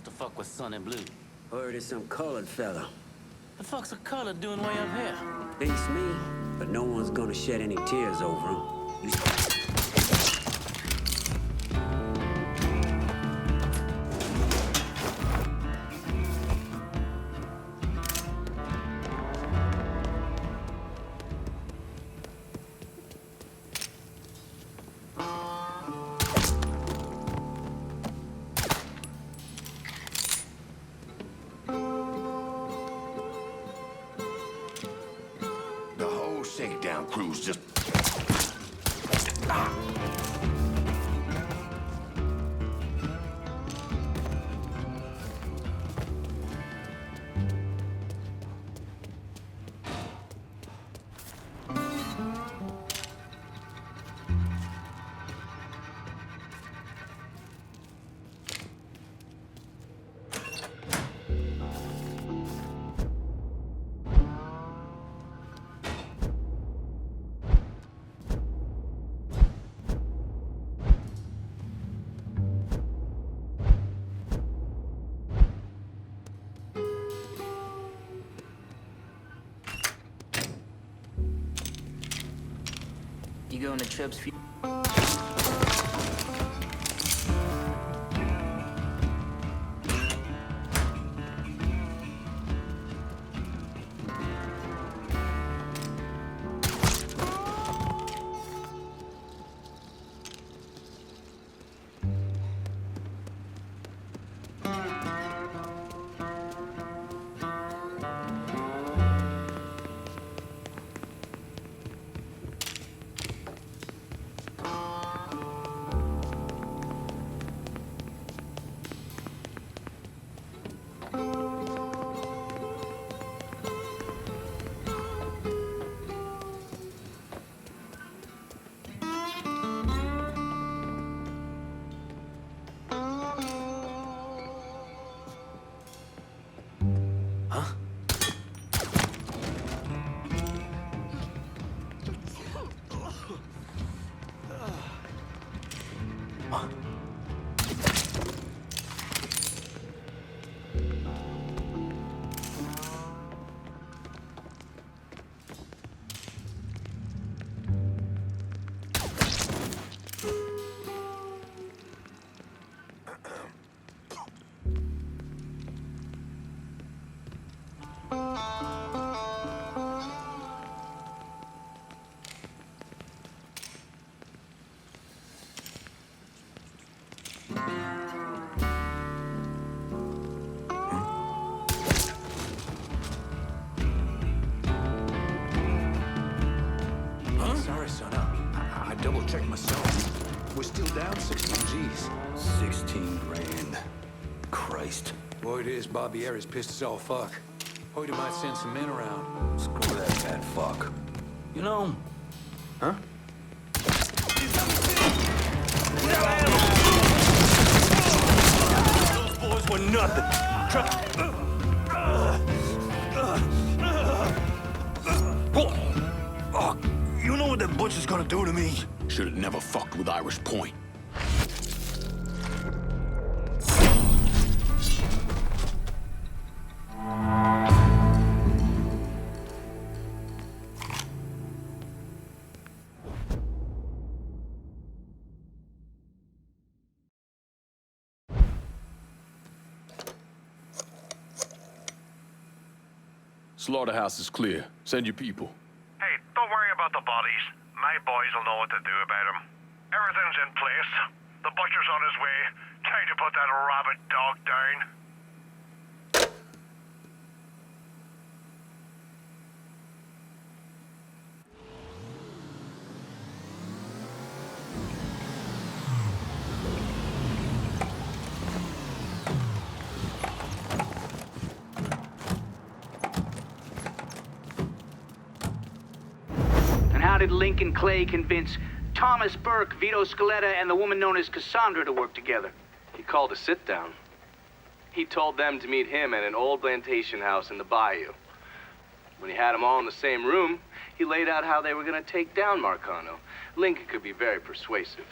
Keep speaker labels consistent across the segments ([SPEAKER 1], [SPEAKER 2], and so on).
[SPEAKER 1] to fuck with Sonny Blue.
[SPEAKER 2] Word is some colored fella.
[SPEAKER 1] The fuck's a color doing way up here?
[SPEAKER 2] Beats me, but no one's gonna shed any tears over him. You...
[SPEAKER 3] Shakedown crew's just...
[SPEAKER 4] You going to Tripp's?
[SPEAKER 5] Sorry, son. I double-checked myself. We're still down 16 G's.
[SPEAKER 3] 16 grand. Christ.
[SPEAKER 5] Boy, it is. Bobby Harris pissed us all fuck. Hoyt might send some men around.
[SPEAKER 3] Screw that fat fuck.
[SPEAKER 1] You know...
[SPEAKER 3] Huh?
[SPEAKER 1] Those boys were nothing.
[SPEAKER 3] You know what that butcher's gonna do to me? Should've never fucked with Irish Point.
[SPEAKER 6] Slaughterhouse is clear. Send your people.
[SPEAKER 7] Hey, don't worry about the bodies. My boys will know what to do about them. Everything's in place. The butcher's on his way, trying to put that rabid dog down.
[SPEAKER 4] How did Lincoln Clay convince Thomas Burke, Vito Scaletta, and the woman known as Cassandra to work together?
[SPEAKER 8] He called a sit-down. He told them to meet him at an old plantation house in the bayou. When he had them all in the same room, he laid out how they were going to take down Marcano. Lincoln could be very persuasive.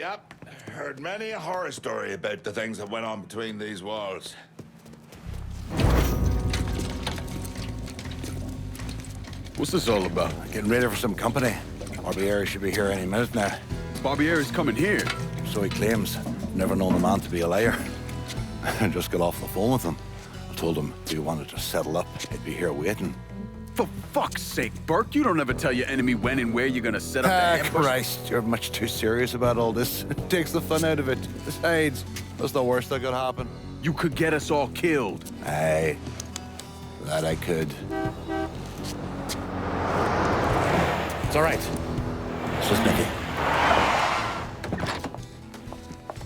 [SPEAKER 9] Yep. Heard many a horror story about the things that went on between these walls.
[SPEAKER 6] What's this all about?
[SPEAKER 10] Getting ready for some company. Bobby Ayres should be here any minute now.
[SPEAKER 6] Bobby Ayres coming here.
[SPEAKER 10] So he claims. Never known the man to be a liar. I just got off the phone with him. I told him if he wanted to settle up, he'd be here waiting.
[SPEAKER 6] For fuck's sake, Burke, you don't ever tell your enemy when and where you're gonna set up the ambush.
[SPEAKER 10] Christ, you're much too serious about all this. It takes the fun out of it. Besides, that's the worst that could happen.
[SPEAKER 6] You could get us all killed.
[SPEAKER 10] Aye, that I could. It's all right. It's just Nicky.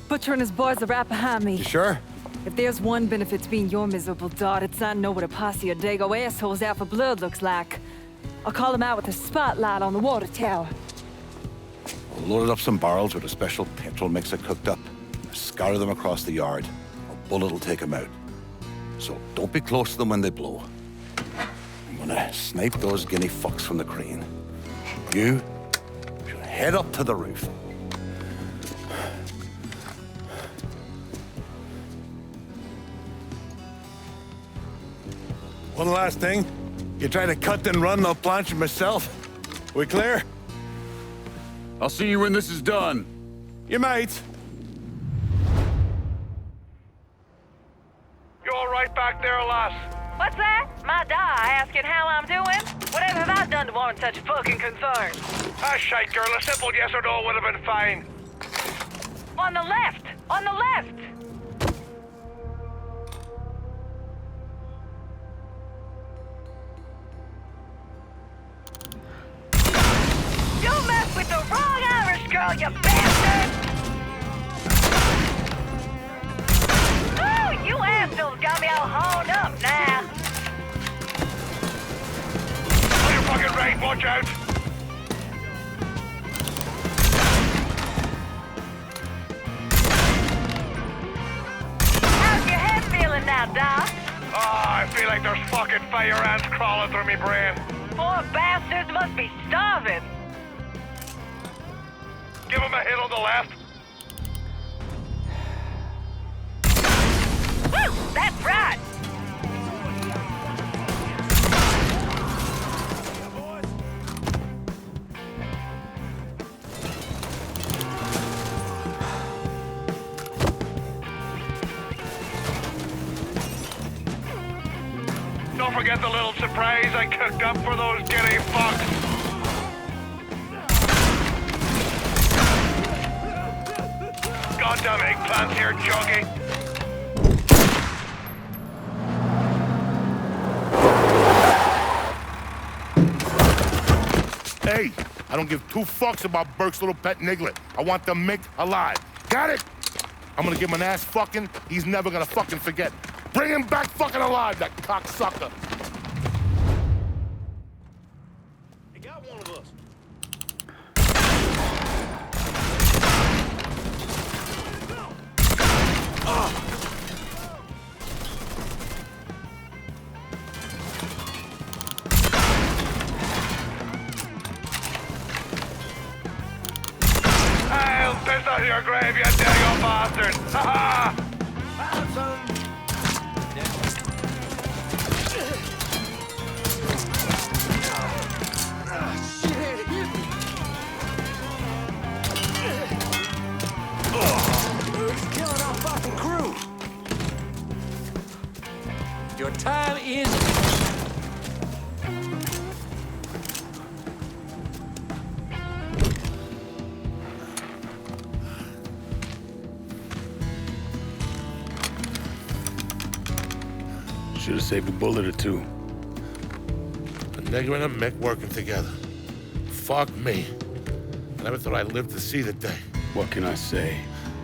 [SPEAKER 11] Butcher and his boys are right behind me.
[SPEAKER 10] You sure?
[SPEAKER 11] If there's one benefit to being your miserable dot, it's I know what a posse of Dago assholes out for blood looks like. I'll call them out with a spotlight on the water tower.
[SPEAKER 10] We'll load up some barrels with a special petrol mixer cooked up. Scatter them across the yard. A bullet will take them out. So don't be close to them when they blow. I'm gonna snipe those guinea fucks from the crane. You should head up to the roof. One last thing. You try to cut and run, I'll planch you myself. We clear?
[SPEAKER 6] I'll see you when this is done.
[SPEAKER 10] You might.
[SPEAKER 7] You all right back there, lass?
[SPEAKER 11] What's that? My die asking how I'm doing? Whatever have I done to warrant such fucking concern?
[SPEAKER 7] Ah, shite, girl. A simple yes or no would have been fine.
[SPEAKER 11] On the left! On the left! You messed with the wrong Irish girl, you bastard! Oh, you assholes got me all horned up now.
[SPEAKER 7] On your fucking right, watch out.
[SPEAKER 11] How's your head feeling now, Doc?
[SPEAKER 7] Ah, I feel like there's fucking fire ants crawling through me brain.
[SPEAKER 11] Poor bastards must be starving.
[SPEAKER 7] Give him a hit on the left.
[SPEAKER 11] Woo! That's right!
[SPEAKER 7] Don't forget the little surprise I cooked up for those guinea fucks. Goddamn eggplants here, Chunky.
[SPEAKER 12] Hey, I don't give two fucks about Burke's little pet Niglet. I want the Mick alive. Got it? I'm gonna give him an ass fucking he's never gonna fucking forget. Bring him back fucking alive, that cocksucker.
[SPEAKER 1] They got one of us.
[SPEAKER 7] I'll piss out your grave, you dago bastard! Ha ha!
[SPEAKER 1] Killing our fucking crew. Your time is.
[SPEAKER 6] Should have saved a bullet or two.
[SPEAKER 12] The nigger and a Mick working together. Fuck me. I never thought I'd live to see the day.
[SPEAKER 6] What can I say?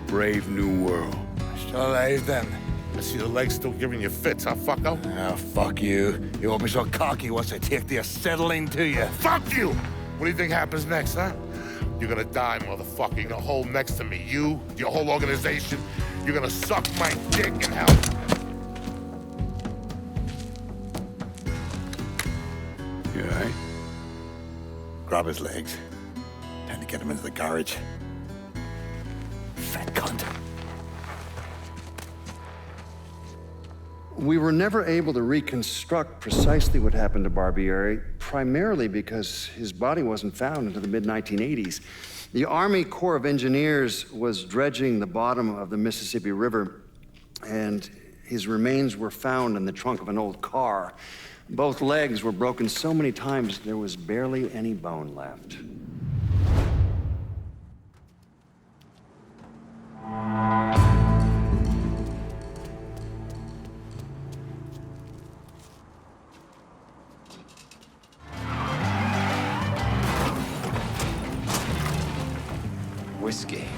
[SPEAKER 6] Brave new world.
[SPEAKER 10] Still alive then.
[SPEAKER 12] I see the legs still giving you fits, huh, fucko?
[SPEAKER 10] Ah, fuck you. You won't be so cocky once I take the acetylene to you.
[SPEAKER 12] Fuck you! What do you think happens next, huh? You're gonna die, motherfucker. You're gonna hold next to me. You, your whole organization. You're gonna suck my dick in hell.
[SPEAKER 6] You all right?
[SPEAKER 10] Grab his legs. Time to get him into the garage.
[SPEAKER 13] We were never able to reconstruct precisely what happened to Barbieri, primarily because his body wasn't found until the mid-1980s. The Army Corps of Engineers was dredging the bottom of the Mississippi River, and his remains were found in the trunk of an old car. Both legs were broken so many times there was barely any bone left.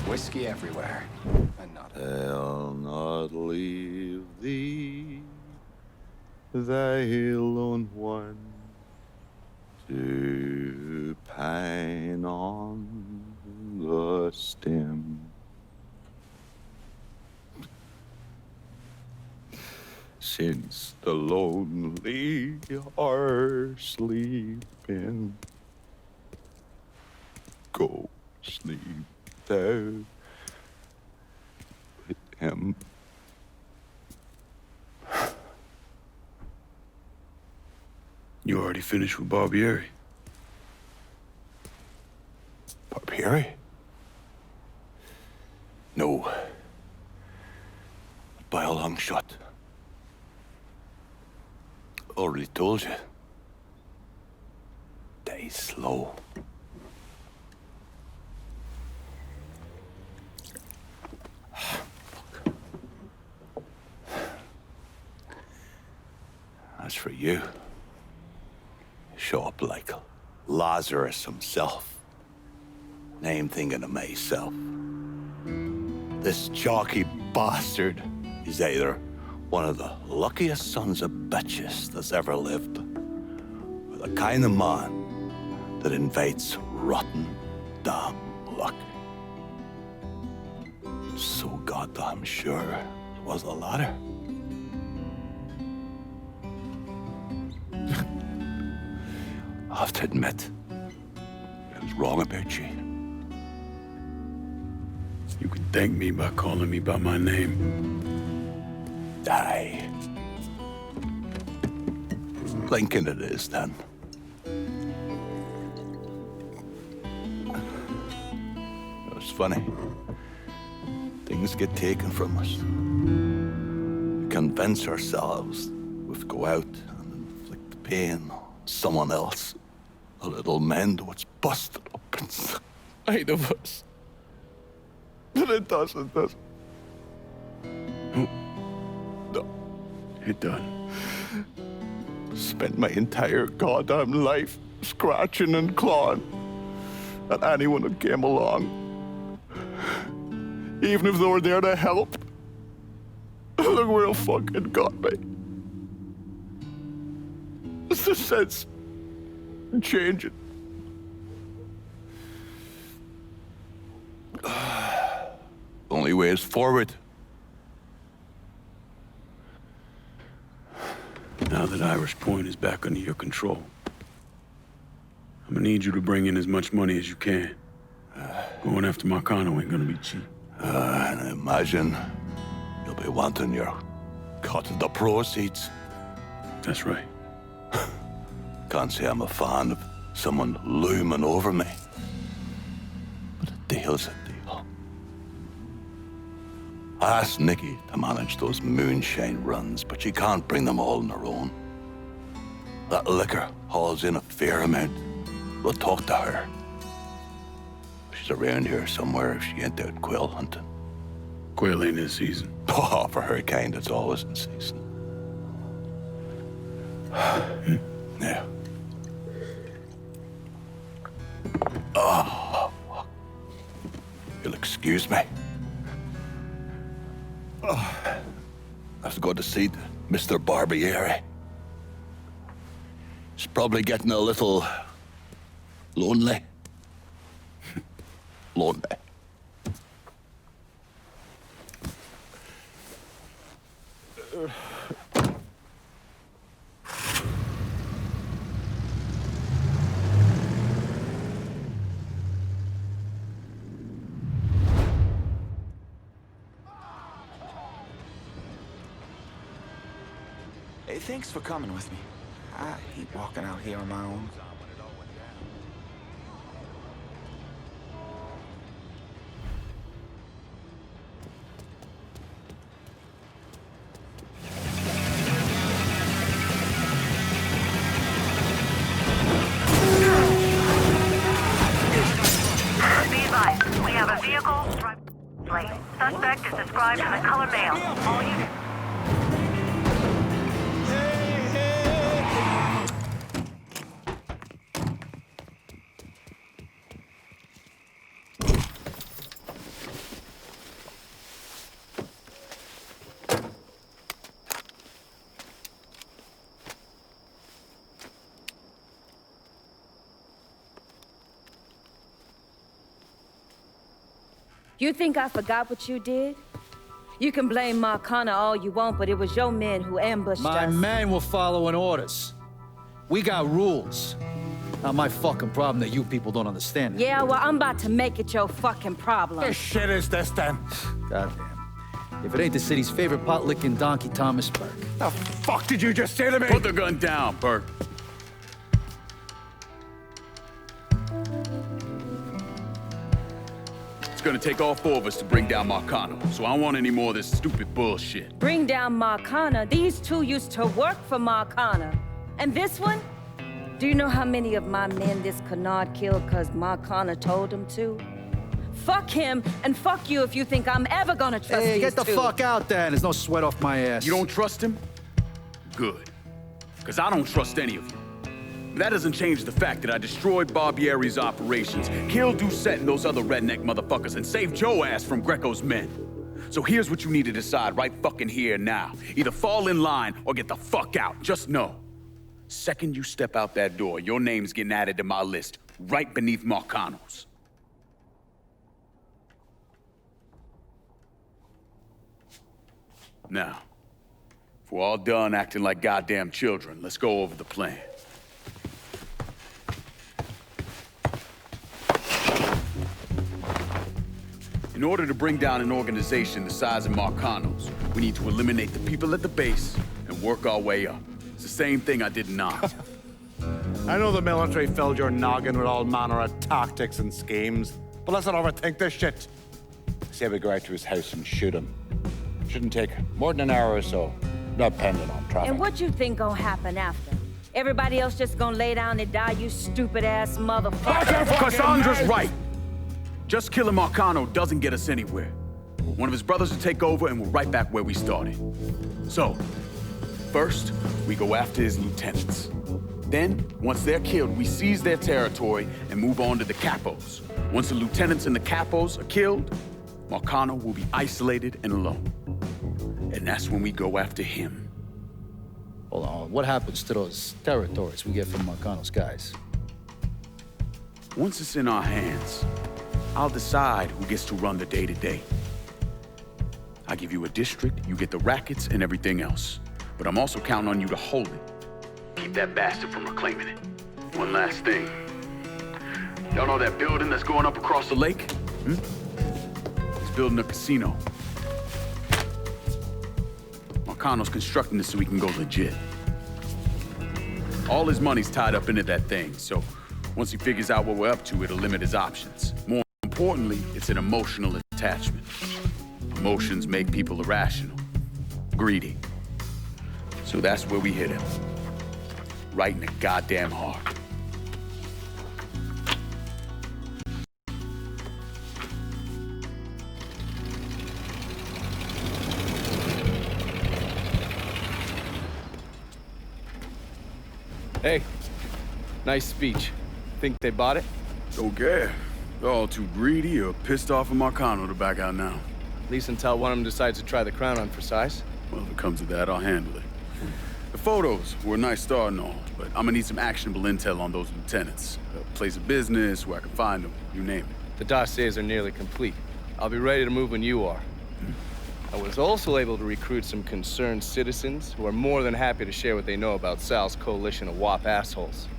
[SPEAKER 5] Whiskey everywhere. And not
[SPEAKER 10] I'll not leave thee, thy lone one, to pine on the stem. Since the lonely are sleeping, go sleep thou with him.
[SPEAKER 6] You already finished with Barbieri?
[SPEAKER 10] Barbieri? No. By a long shot. Already told you. Die slow. As for you, show up like Lazarus himself. And I'm thinking to myself, this chalky bastard is either one of the luckiest sons of bitches that's ever lived, or the kind of man that invites rotten damn luck. So goddamn sure it was the latter. I have to admit, I was wrong about you.
[SPEAKER 6] You can thank me by calling me by my name.
[SPEAKER 10] Aye. Lincoln it is, then. It's funny. Things get taken from us. We convince ourselves we have to go out and inflict the pain on someone else. A little mend what's busted up inside of us. But it doesn't, does it? No.
[SPEAKER 6] It done.
[SPEAKER 10] Spent my entire goddamn life scratching and clawing at anyone that came along. Even if they were there to help. Look where it fucking got me. It's the sense changing. Only way is forward.
[SPEAKER 6] Now that Irish Point is back under your control, I'm gonna need you to bring in as much money as you can. Going after Marcano ain't gonna be cheap.
[SPEAKER 10] And I imagine you'll be wanting your cut of the proceeds.
[SPEAKER 6] That's right.
[SPEAKER 10] Can't say I'm a fan of someone looming over me. But a deal's a deal. I asked Nikki to manage those moonshine runs, but she can't bring them all on her own. That liquor hauls in a fair amount. We'll talk to her. She's around here somewhere if she ain't out quail hunting.
[SPEAKER 6] Quail ain't in season.
[SPEAKER 10] Oh, for her kind, it's always in season. Yeah. Oh, you'll excuse me. Oh, I have to go to see Mr. Barbieri. He's probably getting a little lonely. Lonely.
[SPEAKER 5] Hey, thanks for coming with me. I hate walking out here on my own.
[SPEAKER 14] We have a vehicle, plate. Suspect is described as a color male. All units.
[SPEAKER 15] You think I forgot what you did? You can blame Marcana all you want, but it was your men who ambushed us.
[SPEAKER 16] My men were following orders. We got rules. Not my fucking problem that you people don't understand it.
[SPEAKER 15] Yeah, well, I'm about to make it your fucking problem.
[SPEAKER 16] What shit is this, then? Goddamn. If it ain't the city's favorite pot-licking donkey, Thomas Burke.
[SPEAKER 6] The fuck did you just say to me? Put the gun down, Burke. It's gonna take all four of us to bring down Marcano, so I don't want any more of this stupid bullshit.
[SPEAKER 15] Bring down Marcana? These two used to work for Marcana. And this one? Do you know how many of my men this canard killed because Marcana told him to? Fuck him, and fuck you if you think I'm ever gonna trust these two.
[SPEAKER 16] Hey, get the fuck out then. There's no sweat off my ass.
[SPEAKER 6] You don't trust him? Good. Because I don't trust any of you. That doesn't change the fact that I destroyed Barbieri's operations, killed Doucette and those other redneck motherfuckers, and saved Joe ass from Greco's men. So here's what you need to decide right fucking here now. Either fall in line or get the fuck out. Just know. Second you step out that door, your name's getting added to my list, right beneath Marcano's. Now, if we're all done acting like goddamn children, let's go over the plan. In order to bring down an organization the size of Marcano's, we need to eliminate the people at the base and work our way up. It's the same thing I did not.
[SPEAKER 17] I know the military filled your noggin with all manner of tactics and schemes, but let's not overthink this shit.
[SPEAKER 10] Say we go out to his house and shoot him. Shouldn't take more than an hour or so, not depending on traffic.
[SPEAKER 15] And what you think gonna happen after? Everybody else just gonna lay down and die, you stupid-ass motherfucker?
[SPEAKER 6] Cassandra's right. Just killing Marcano doesn't get us anywhere. One of his brothers will take over and we're right back where we started. So, first, we go after his lieutenants. Then, once they're killed, we seize their territory and move on to the capos. Once the lieutenants and the capos are killed, Marcano will be isolated and alone. And that's when we go after him.
[SPEAKER 16] Hold on, what happens to those territories we get from Marcano's guys?
[SPEAKER 6] Once it's in our hands, I'll decide who gets to run the day-to-day. I give you a district, you get the rackets and everything else. But I'm also counting on you to hold it. Keep that bastard from reclaiming it. One last thing. Y'all know that building that's going up across the lake? He's building a casino. Marcano's constructing this so we can go legit. All his money's tied up into that thing, so once he figures out what we're up to, it'll limit his options. More importantly, it's an emotional attachment. Emotions make people irrational, greedy. So that's where we hit him. Right in the goddamn heart.
[SPEAKER 8] Hey, nice speech. Think they bought it?
[SPEAKER 6] Don't care. They're all too greedy or pissed off of Marcano to back out now.
[SPEAKER 8] At least until one of them decides to try the crown on for size.
[SPEAKER 6] Well, if it comes to that, I'll handle it. The photos were a nice start and all, but I'm gonna need some actionable intel on those lieutenants. A place of business, where I can find them, you name it.
[SPEAKER 8] The dossiers are nearly complete. I'll be ready to move when you are. I was also able to recruit some concerned citizens who are more than happy to share what they know about Sal's coalition of WAP assholes.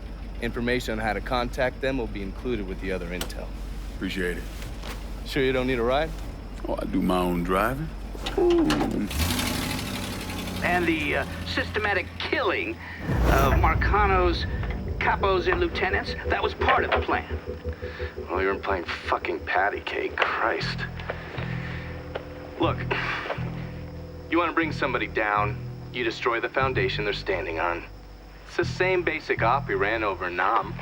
[SPEAKER 8] Information on how to contact them will be included with the other intel.
[SPEAKER 6] Appreciate it.
[SPEAKER 8] Sure you don't need a ride?
[SPEAKER 6] Oh, I do my own driving.
[SPEAKER 4] and the systematic killing of Marcano's capos and lieutenants, that was part of the plan.
[SPEAKER 8] Well, you weren't playing fucking patty cake, Christ. Look, you want to bring somebody down, you destroy the foundation they're standing on. It's the same basic op we ran over Nam.